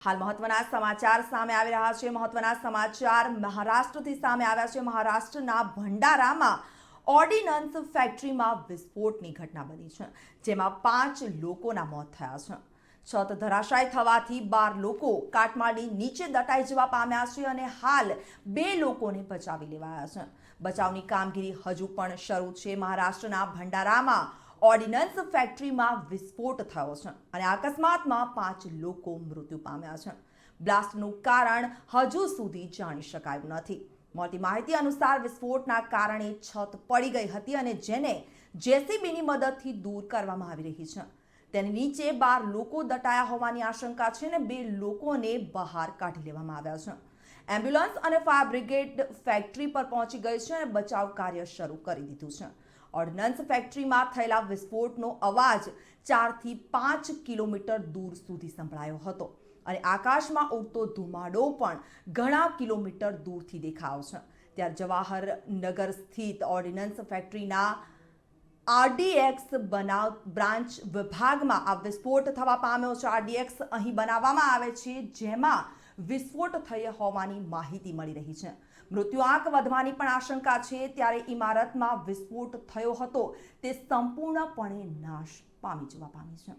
હાલ મહત્વના સમાચાર સામે આવી રહ્યા છે। મહત્વના સમાચાર મહારાષ્ટ્રથી સામે આવ્યા છે। મહારાષ્ટ્રના ભંડારામાં ઓર્ડિનન્સ ફેક્ટરીમાં વિસ્ફોટની ઘટના બની છે, જેમાં 5 લોકોના મોત થયા છે। છત ધરાશાયી થવાથી 12 લોકો કાટમાળની નીચે દટાઈ જવા પામ્યા છે અને હાલ 2 લોકોને બચાવી લેવાયા છે। બચાવની કામગીરી હજુ પણ શરૂ છે। મહારાષ્ટ્રના ભંડારામાં ઓર્ડિનન્સ ફેક્ટરીમાં વિસ્ફોટ થયો છે અને અકસ્માતમાં 5 લોકો મૃત્યુ પામ્યા છે। બ્લાસ્ટનું કારણ હજુ સુધી જાણી શકાયું નથી। મળતી માહિતી અનુસાર વિસ્ફોટના કારણે છત પડી ગઈ હતી અને જેને જેસીબીની મદદથી દૂર કરવામાં આવી રહી છે। તેની નીચે 12 લોકો દટાયા હોવાની આશંકા છે અને 2 લોકોને બહાર કાઢી લેવામાં આવ્યા છે। એમ્બ્યુલન્સ અને ફાયર બ્રિગેડ ફેક્ટરી પર પહોંચી ગઈ છે અને બચાવ કાર્ય શરૂ કરી દીધું છે। ઓર્ડિનન્સ ફેક્ટરીમાં થયેલા વિસ્ફોટનો અવાજ 4 થી 5 કિલોમીટર દૂર સુધી સંભળાયો હતો અને આકાશમાં ઉડતો ધુમાડો પણ ઘણા કિલોમીટર દૂરથી દેખાયો છે। ત્યારે જવાહરનગર સ્થિત ઓર્ડિનન્સ ફેક્ટરીના આરડીએક્સ બનાવ બ્રાન્ચ વિભાગમાં આ વિસ્ફોટ થવા પામ્યો છે। આરડીએક્સ અહીં બનાવવામાં આવે છે, જેમાં વિસ્ફોટ થયો હોવાની માહિતી મળી રહી છે। મૃત્યુઆંક વધવાની પણ આશંકા છે। ત્યારે ઇમારતમાં વિસ્ફોટ થયો હતો તે સંપૂર્ણપણે નાશ પામી જવા પામી છે।